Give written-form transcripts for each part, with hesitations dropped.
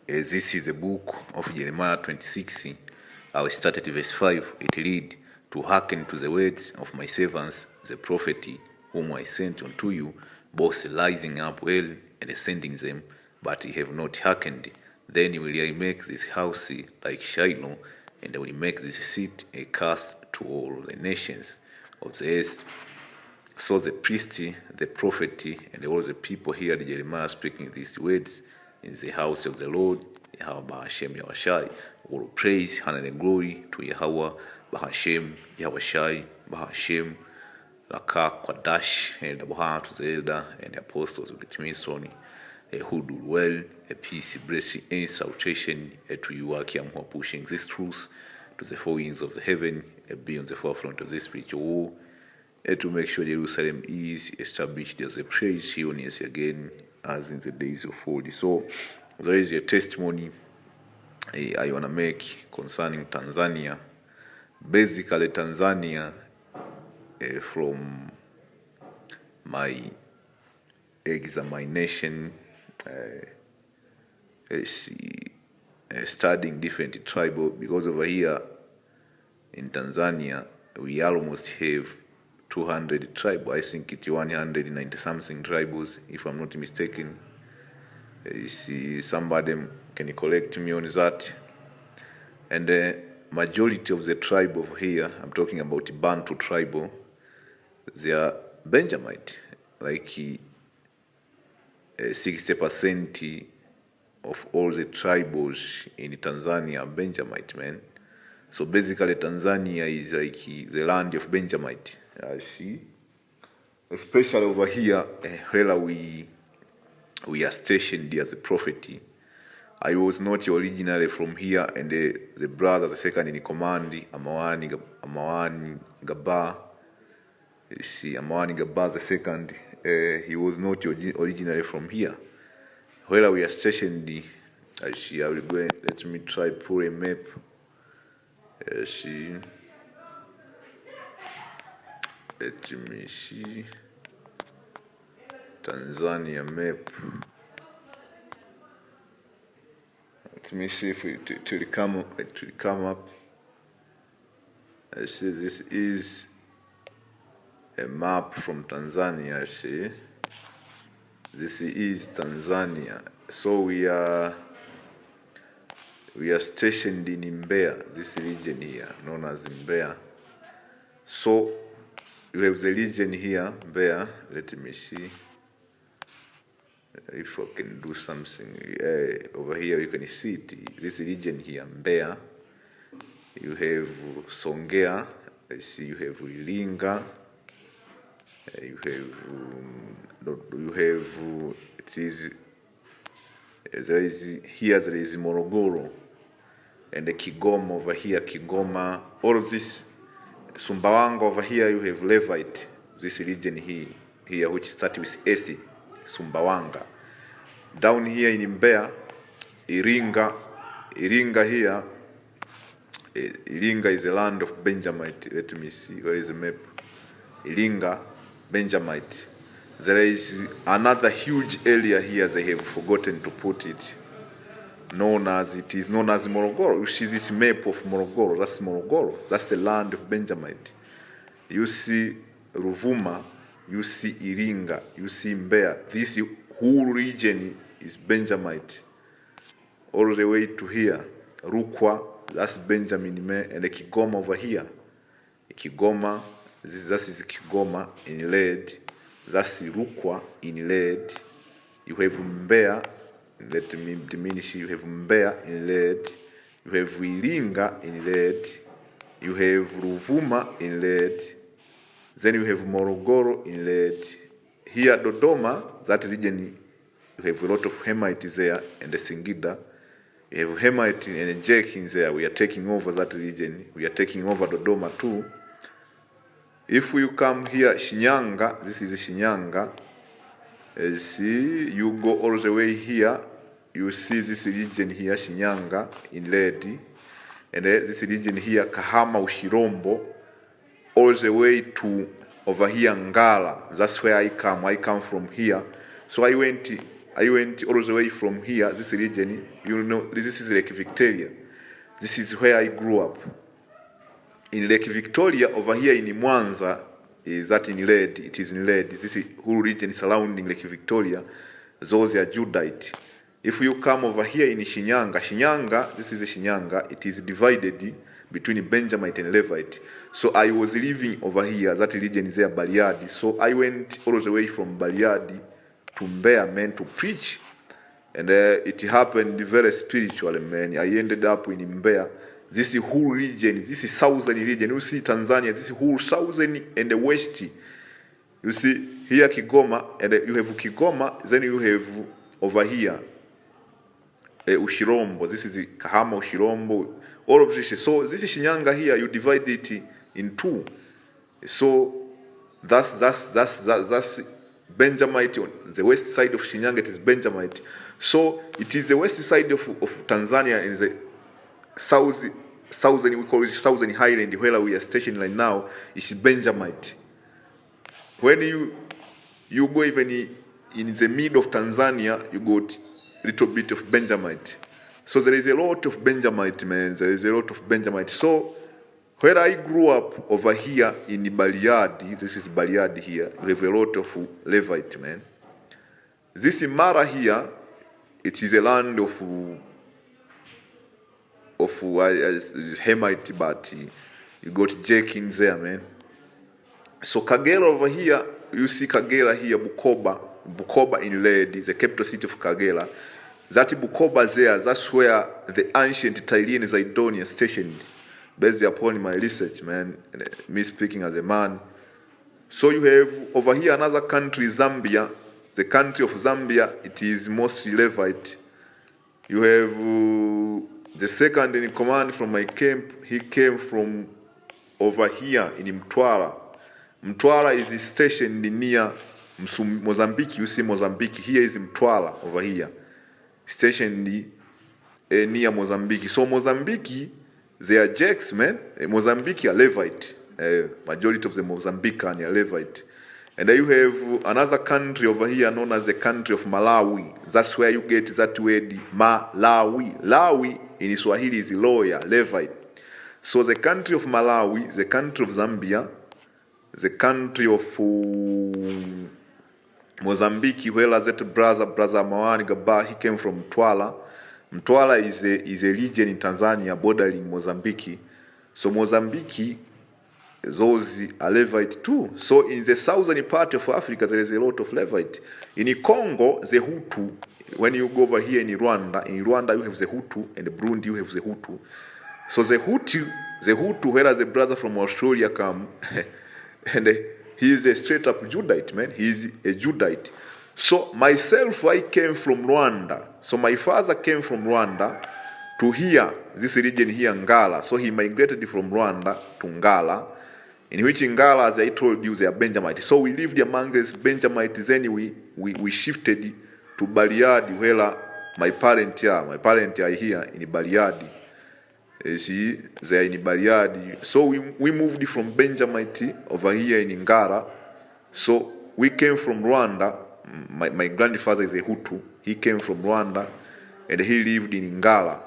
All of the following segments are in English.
This is the book of Jeremiah 26. I will start at verse 5. It read, "To hearken to the words of my servants, the prophet, whom I sent unto you, both rising up well and sending them, but ye have not hearkened. Then will I make this house like Shiloh, and I will make this seat a curse to all the nations of the earth." So the priest, the prophet, and all the people heard Jeremiah speaking these words in the house of the Lord, Yahweh Bahashem Yahushai. All praise, honor, and glory to Yahweh Bahashem Yahushai Bahashem Laka Kwadash, and Abraham to the elder and the apostles of the Timothy, who do well, a peace, blessing, and salutation to you, Akiam, who are pushing this truth to the four winds of the heaven, be on the forefront of this spiritual war, to make sure Jerusalem is established as a praise here on earth again, as in the days of old. So there is a testimony I want to make concerning Tanzania. Basically, Tanzania, from my examination, studying different tribal, because over here in Tanzania we almost have 200 tribes. I think it's 190 something tribes, if I'm not mistaken. Somebody can correct me on that. And the majority of the tribe of here, I'm talking about Bantu tribe, they are Benjamite. Like 60% of all the tribes in Tanzania are Benjamite, man. So basically Tanzania is like the land of Benjamite. See, especially over here where we are stationed as a prophet. I was not originally from here, and the brother, the second in command, Amawani Gaba, Amawani Gaba the second, he was not originally from here. Where we are stationed, I will go and let me try pull a map. Let me see Tanzania map. Let me see if it will come up. I see this is a map from Tanzania. See, this is Tanzania. So we are stationed in Mbeya, this region here, known as Mbeya. So you have the region here, Mbeya. Let me see if I can do something. Over here you can see it. This region here, Mbeya. You have Songea. I see you have Iringa. You have it is there is Morogoro, and the Kigoma over here, Kigoma. All of this. Sumbawanga over here you have Levite, this region here which starts with S, Sumbawanga. Down here in Mbeya, Iringa here, Iringa is the land of Benjamite. Let me see, where is the map? Iringa, Benjamite. There is another huge area here, they have forgotten to put it, it is known as Morogoro. You see this map of Morogoro, that's Morogoro. That's the land of Benjamite. You see Ruvuma, you see Iringa, you see Mbeya. This whole region is Benjamite. All the way to here, Rukwa, that's Benjamin, and the Kigoma over here. Kigoma, that is Kigoma in red. That's Rukwa in red. You have Mbeya. Let me diminish. You have Mbeya in red. You have Iringa in red. You have Ruvuma in red. Then you have Morogoro in red. Here Dodoma, that region, you have a lot of Hamites there, and the Singida. You have Hamite and Jake in there. We are taking over that region. We are taking over Dodoma too. If you come here, Shinyanga, this is Shinyanga. See, you go all the way here, you see this region here, Shinyanga in red, and this region here, Kahama, Ushirombo, all the way to over here, Ngala. That's where I come from here. So I I went all the way from here, this region, you know, this is Lake Victoria. This is where I grew up. In Lake Victoria, over here in Mwanza, is that in red, it is in red. This is whole region surrounding Lake Victoria, those are Judite. If you come over here in Shinyanga, this is Shinyanga, it is divided between Benjamite and Levite. So I was living over here, that region is there, Bariadi. So I went all the way from Bariadi to Mbeya, man, to preach. And it happened very spiritually, man. I ended up in Mbeya. This is whole region, this is southern region. You see Tanzania, this is whole southern and the west. You see here Kigoma, and you have Kigoma, then you have over here Ushirombo. This is Kahama, Ushirombo, all of this. So this is Shinyanga here, you divide it in two. So that's Benjamite on the west side of Shinyanga, it is Benjamite. So it is the west side of Tanzania and the southern, we call it southern highland, where we are stationed right now, is Benjamite. When you go even in the middle of Tanzania, you got a little bit of Benjamite. So there is a lot of Benjamite, man. There is a lot of Benjamite. So where I grew up over here in Bariadi, this is Bariadi here, we have a lot of Levite, man. This Mara here, it is a land of Hemite, but you got Jenkins there, man. So Kagera over here, you see Kagera here, Bukoba in red is the capital city of Kagera. That Bukoba there, that's where the ancient Tyrian Zidonia stationed, based upon my research, man, me speaking as a man. So you have over here another country, Zambia. The country of Zambia, it is mostly Levite. You have the second in command from my camp, he came from over here in Mtwara. Mtwara is stationed near Mozambique. You see Mozambique, here is Mtwara over here, stationed near Mozambique. So Mozambique, they are Jacks, man. Mozambique are Levite. Majority of the Mozambican are Levite. And then you have another country over here known as the country of Malawi. That's where you get that word Malawi. Lawi in Swahili is lawyer, Levite. So the country of Malawi, the country of Zambia, the country of Mozambique, where that brother Mawani Gaba, he came from Mtwara. Mtwara is a region in Tanzania bordering Mozambique. So Mozambique, those are Levite too. So in the southern part of Africa, there is a lot of Levite. In Congo, the Hutu, when you go over here in Rwanda you have the Hutu, and in Burundi you have the Hutu. So the Hutu, whereas the brother from Australia come, and he is a straight up Judite, man. He is a Judite. So myself, I came from Rwanda. So my father came from Rwanda to here, this region here, Ngala. So he migrated from Rwanda to Ngala, in which Ngala, as I told you, they are Benjamite. So we lived among these Benjamites. Then we shifted to Bariadi, where my parents are. My parents are here in Bariadi. You see, they are in Bariadi. So we moved from Benjamite over here in Ngara. So we came from Rwanda. My grandfather is a Hutu. He came from Rwanda, and he lived in Ngara.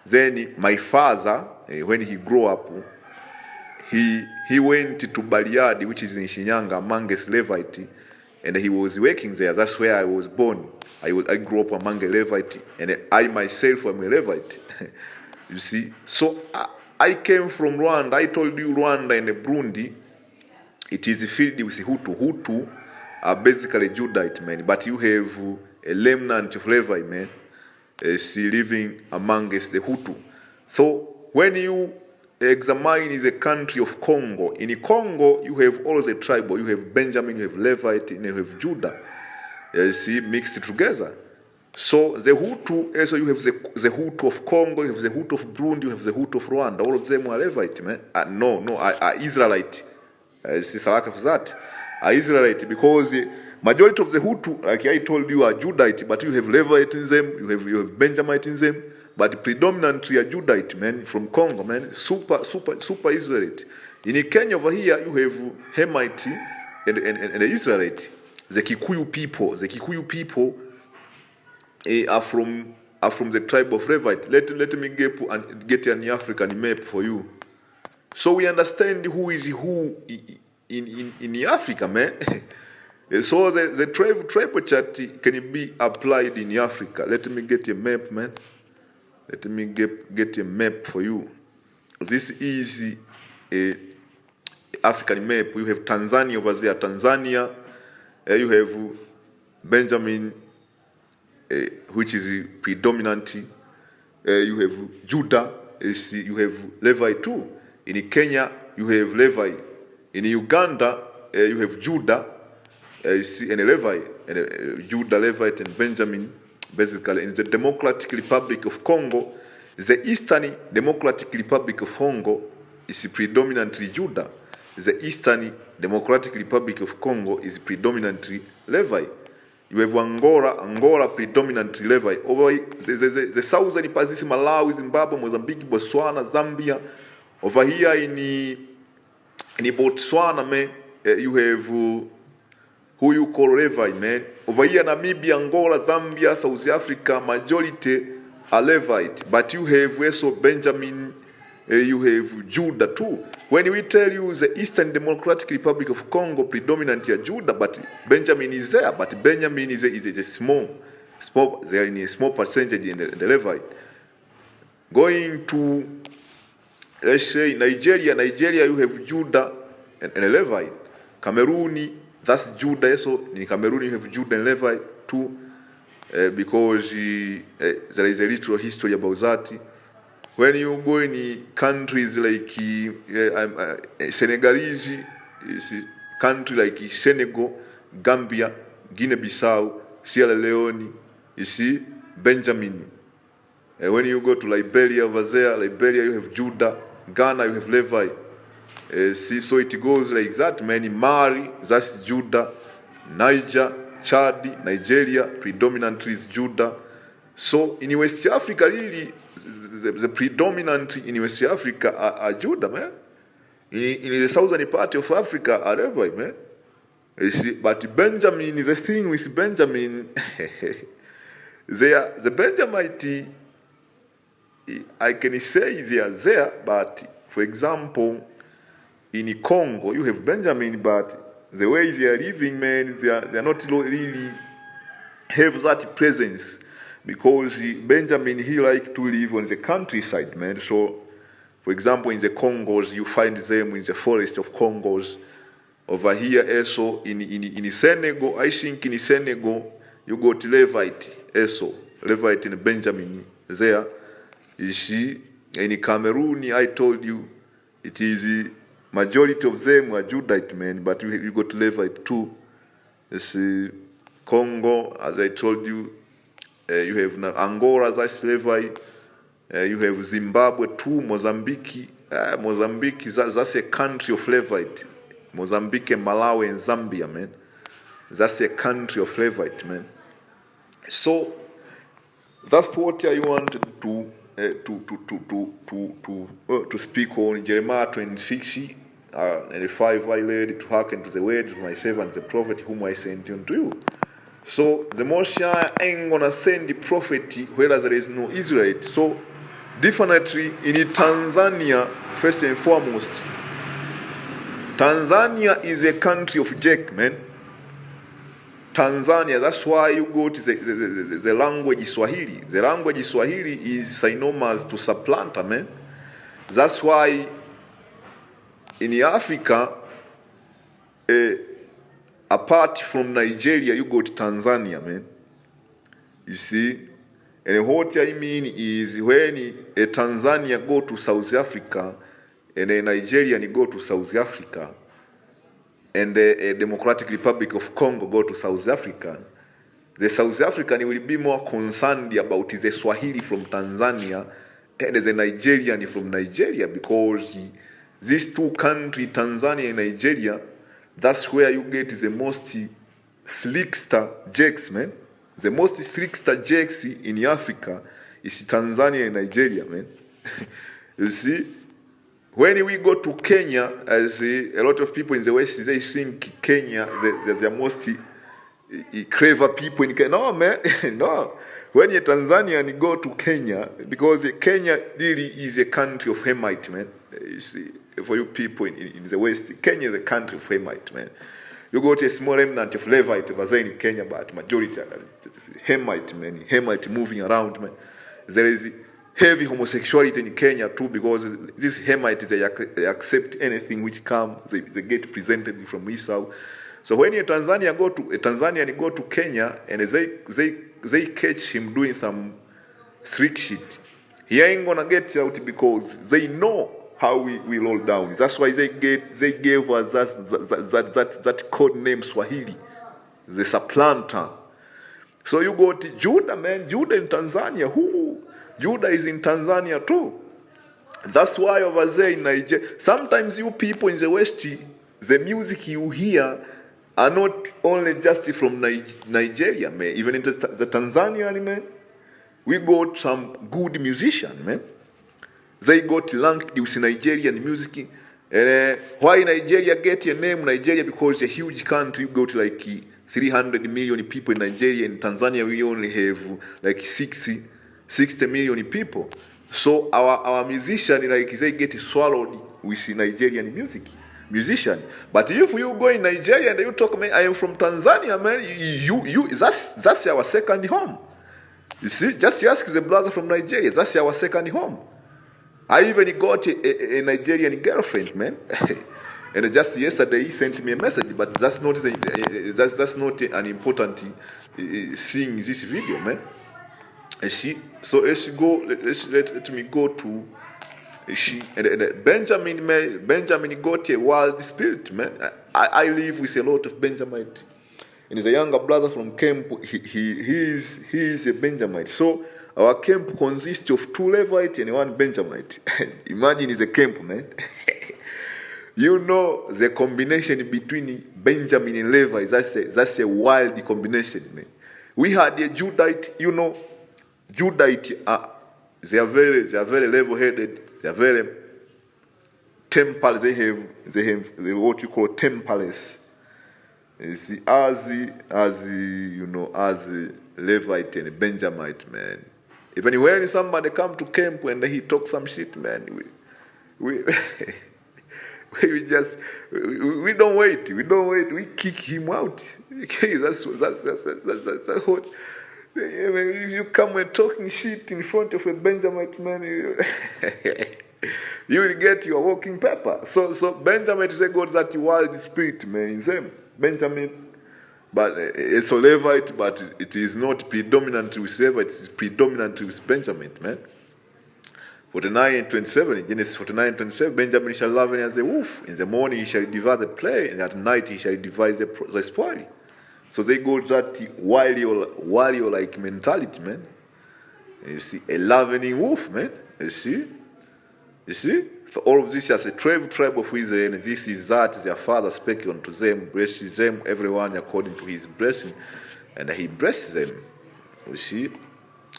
Then my father, when he grew up, he went to Bariadi, which is in Shinyanga, among the Levite, and he was working there. That's where I was born. I grew up among a Levite, and I myself am a Levite. You see, so I came from Rwanda. I told you Rwanda and Burundi, it is filled with Hutu. Hutu are basically Judite, man, but you have a remnant of Levi, man, living amongst the Hutu. So when you examine the country of Congo, in Congo you have all the tribal. You have Benjamin, you have Levite, and you have Judah. You see, mixed together. So the Hutu, so you have the Hutu of Congo, you have the Hutu of Burundi, you have the Hutu of Rwanda. All of them are Levite, man. Are Israelite. See, Salaka for that. Are Israelite, because the majority of the Hutu, like I told you, are Judite, but you have Levite in them, you have Benjamite in them, but predominantly are Judite, man, from Congo, man. Super Israelite. In Kenya over here, you have Hemite and the Israelite. The Kikuyu people, are from the tribe of Levite. Let me get an African map for you, so we understand who is who in Africa, man. So the tribal chart can be applied in Africa. Let me get a map, man. Let me get a map for you. This is a African map. You have Tanzania over there. Tanzania, you have Benjamin, which is predominant. You have Judah. You have Levi too. In Kenya, you have Levi. In Uganda, you have Judah. You see, and Levi, and Judah, Levite, and Benjamin. Basically, in the Democratic Republic of Congo, the Eastern Democratic Republic of Congo is predominantly Judah. The Eastern Democratic Republic of Congo is predominantly Levi. You have Angola predominantly Levi. Over the southern part is Malawi, Zimbabwe, Mozambique, Botswana, Zambia. Over here in Botswana, you have who you call Levi, man. Over here, Namibia, Angola, Zambia, South Africa, majority are Levite. But you have also Benjamin, you have Judah too. When we tell you the Eastern Democratic Republic of Congo, predominantly Judah, but Benjamin is there. But Benjamin is a small, they are in a small percentage in the Levite. Going to, let's say, Nigeria, you have Judah and a Levite. Cameroon, that's Judah. So in Cameroon you have Judah and Levi too, because there is a literal history about that. When you go in countries like Senegalese, country like Senegal, Gambia, Guinea-Bissau, Sierra Leone, you see Benjamin. When you go to Liberia over there, Liberia you have Judah, Ghana you have Levi. So it goes like that, man. Mali, that's Judah. Niger, Chad, Nigeria, predominantly is Judah. So in West Africa, really, the predominant in West Africa are Judah, man. In the southern part of Africa are Levi, man. You see, but Benjamin is the thing with Benjamin. The Benjamite, I can say they are there, but for example, in Congo, you have Benjamin, but the way they are living, man, they are not really have that presence, because Benjamin, he like to live on the countryside, man. So, for example, in the Congos, you find them in the forest of Congos. Over here, also in Senegal, I think in Senegal, you got Levite, also Levite and Benjamin there. You see, in Cameroon, I told you, it is majority of them are Judite men, but you got Levite too. You see, Congo, as I told you, you have Angola, that's Levite. You have Zimbabwe too, Mozambique. Mozambique, that's a country of Levite. Mozambique, Malawi, and Zambia, man. That's a country of Levite, man. So that's what I wanted to speak on. Jeremiah 26, and 5, I read to hearken to the words of my servant the prophet whom I sent unto you. So the Most High ain't gonna send the prophet where there is no Israel. So definitely in Tanzania, first and foremost, Tanzania is a country of Jack, man. Tanzania, that's why you go to the language Swahili. The language Swahili is synonymous to supplanter, man. That's why in Africa, apart from Nigeria, you go to Tanzania, man. You see? And what I mean is when a Tanzania go to South Africa, and a Nigerian go to South Africa, and a Democratic Republic of Congo go to South Africa, the South African will be more concerned about the Swahili from Tanzania and the Nigerian from Nigeria, because these two countries, Tanzania and Nigeria, that's where you get the most slickster jacks, man. The most slickster jacks in Africa is Tanzania and Nigeria, man. You see? When we go to Kenya, as a lot of people in the West, they think Kenya, they're the most clever people in Kenya. No, man, no. when a Tanzanian go to Kenya, because Kenya really is a country of Hamite, man. You see, for you people in the West, Kenya is a country of Hamite, man. You go to a small remnant of Levite over in Kenya, but majority are Hamite, man. Hamite moving around, man. There is heavy homosexuality in Kenya too, because these Hamites, they accept anything which comes, they get presented from Esau. So when a Tanzanian go to Kenya and they catch him doing some slick shit, he ain't gonna get out because they know how we roll down. That's why they gave us that code name Swahili, the supplanter. So you got Judah, man. Judah in Tanzania. Judah is in Tanzania too. That's why over there in Nigeria, sometimes you people in the West, the music you hear are not only just from Nigeria, man. Even in the Tanzania, man, we got some good musicians, man. They got ranked with Nigerian music. And why Nigeria get a name Nigeria? Because it's a huge country. You got like 300 million people in Nigeria. In Tanzania, we only have like 60 million people. So our musicians, like, they get swallowed with Nigerian musician. But if you go in Nigeria and you talk, man, I am from Tanzania, man, that's our second home. You see, just ask the brother from Nigeria, that's our second home. I even got a Nigerian girlfriend, man. And just yesterday he sent me a message, but that's not an important thing this video, man. Let me go to Benjamin got a wild spirit, man. I live with a lot of Benjamite. And he's a younger brother from camp. He is a Benjamite. So our camp consists of 2 Levite and 1 Benjamite. Imagine it's a camp, man. You know the combination between Benjamin and Levi. That's a wild combination, man. We had a Judite. You know, Judite. They are very level-headed. They are very temple. They have what you call temperless. You see, as Levite and Benjamite, man. Even when somebody come to camp and he talk some shit, man, we don't wait. We kick him out. Okay, that's what. If you come and talking shit in front of a Benjamite, man, you will get your walking paper. So Benjamin is got that wild spirit, man, in them. Benjamin. But it's a Levite, but it is not predominant with Levite, it is predominant with Benjamin, man. 49:27, Genesis 49:27, Benjamin shall love him as a wolf. In the morning he shall divide the prey, and at night he shall divide the spoil. So they got that warrior-like mentality, man. You see, a loving wolf, man. You see? For all of this as a tribe of Israel, and this is that their father spake unto them, blesses them, everyone according to his blessing, and he blesses them. You see?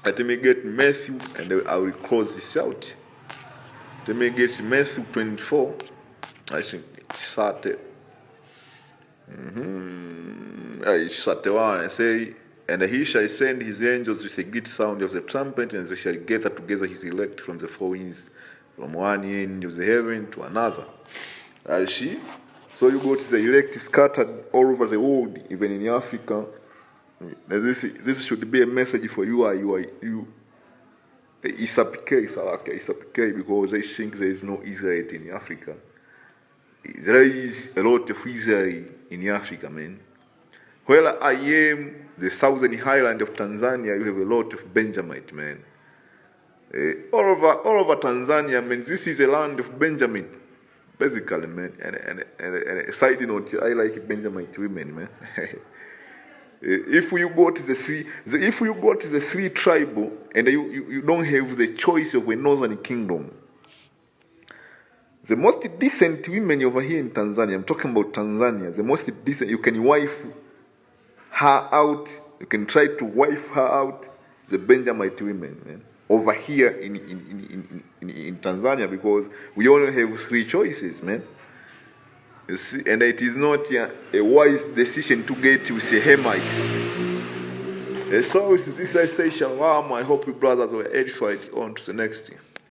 Let me get Matthew, and I will close this out. Let me get Matthew 24. I think it started. It started 1 and say, and he shall send his angels with a great sound of the trumpet, and they shall gather together his elect from the four winds, from one end of the heaven to another. I see. So you got the elect scattered all over the world, even in Africa. This should be a message for you. Isapike, because they think there is no Israel in Africa. There is a lot of Israel in Africa, man. Where I am, the southern highland of Tanzania, you have a lot of Benjamite, man. All over Tanzania, man, this is a land of Benjamin, basically, man. And a side note, I like Benjamite women, man. If you go to the three tribal, and you don't have the choice of a northern kingdom, the most decent women over here in Tanzania, I'm talking about Tanzania, the most decent, you can wife her out, you can try to wife her out, the Benjamite women, man. Over here in Tanzania, because we only have 3 choices, man. You see, and it is not a wise decision to get with a Hamite. So this I say shalom. I hope you brothers were edified. On to the next.